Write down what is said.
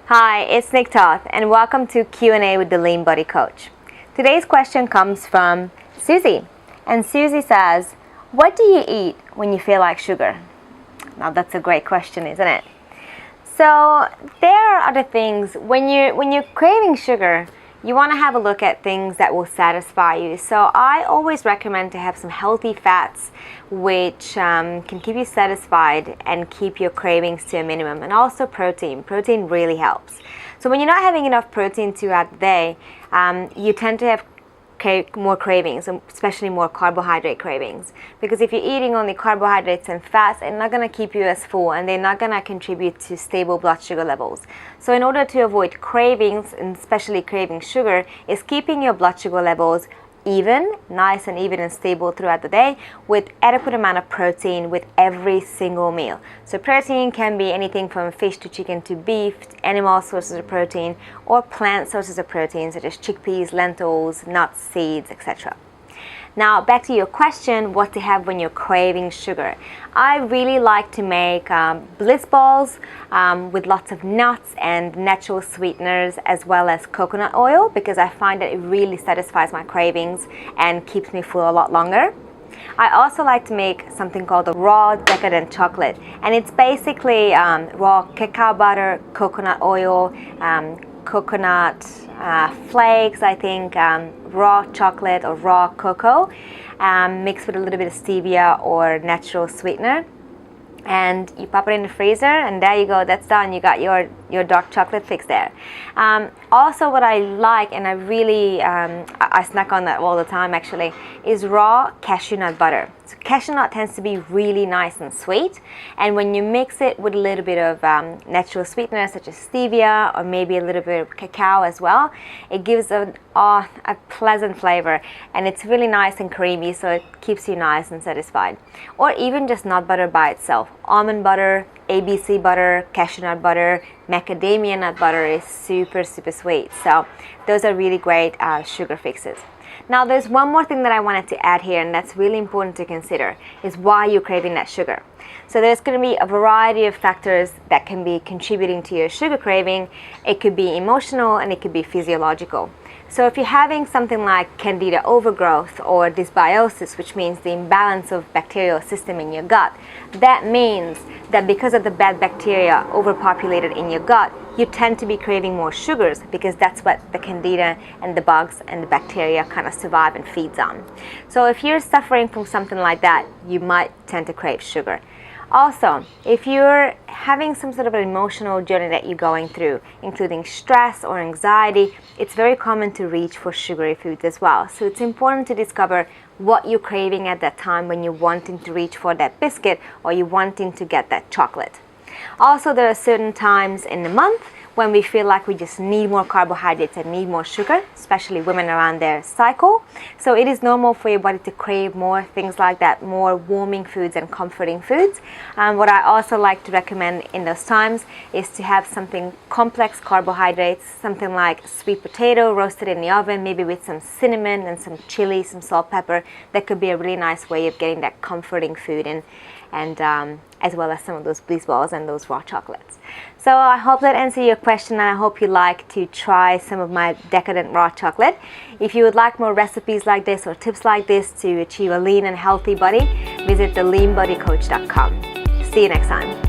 Hi, it's Nick Toth and welcome to Q&A with the Lean Body Coach. Today's question comes from Susie, and Susie says, what do you eat when you feel like sugar? Now that's a great question, isn't it? So there are other things, when you're craving sugar, you want to have a look at things that will satisfy you. So I always recommend to have some healthy fats which can keep you satisfied and keep your cravings to a minimum, and also protein. Protein really helps. So when you're not having enough protein throughout the day, you tend to have more cravings, especially more carbohydrate cravings, because if you're eating only carbohydrates and fats, it's not going to keep you as full and they're not going to contribute to stable blood sugar levels. So in order to avoid cravings, and especially craving sugar, is keeping your blood sugar levels nice and even and stable throughout the day with adequate amount of protein with every single meal. So protein can be anything from fish to chicken to beef, animal sources of protein, or plant sources of protein such as chickpeas, lentils, nuts, seeds, etc. Now back to your question, what to have when you're craving sugar. I really like to make bliss balls with lots of nuts and natural sweeteners as well as coconut oil, because I find that it really satisfies my cravings and keeps me full a lot longer. I also like to make something called a raw decadent chocolate, and it's basically raw cacao butter, coconut oil, coconut flakes, I think, raw chocolate or raw cocoa, mixed with a little bit of stevia or natural sweetener, and you pop it in the freezer and there you go, that's done. You got your dark chocolate fix there. Also what I like, and I really I snack on that all the time actually, is raw cashew nut butter. So cashew nut tends to be really nice and sweet, and when you mix it with a little bit of natural sweetener such as stevia or maybe a little bit of cacao as well, it gives a pleasant flavor, and it's really nice and creamy, so it keeps you nice and satisfied. Or even just nut butter by itself. Almond butter, ABC butter, cashew nut butter, macadamia nut butter is super sweet. So those are really great sugar fixes. Now there's one more thing that I wanted to add here, and that's really important to consider, is why you're craving that sugar. So there's going to be a variety of factors that can be contributing to your sugar craving. It could be emotional and it could be physiological. So if you're having something like candida overgrowth or dysbiosis, which means the imbalance of bacterial system in your gut, that means that because of the bad bacteria overpopulated in your gut, you tend to be craving more sugars, because that's what the candida and the bugs and the bacteria kind of survive and feeds on. So if you're suffering from something like that, you might tend to crave sugar. Also, if you're having some sort of an emotional journey that you're going through, including stress or anxiety, it's very common to reach for sugary foods as well. So it's important to discover what you're craving at that time when you're wanting to reach for that biscuit or you're wanting to get that chocolate. Also, there are certain times in the month when we feel like we just need more carbohydrates and need more sugar, especially women around their cycle. So it is normal for your body to crave more things like that, more warming foods and comforting foods. What I also like to recommend in those times is to have something complex carbohydrates, something like sweet potato roasted in the oven, maybe with some cinnamon and some chili, some salt, pepper. That could be a really nice way of getting that comforting food in, and as well as some of those bliss balls and those raw chocolates. So I hope that answered your question, and I hope you like to try some of my decadent raw chocolate. If you would like more recipes like this or tips like this to achieve a lean and healthy body, visit theleanbodycoach.com. See you next time.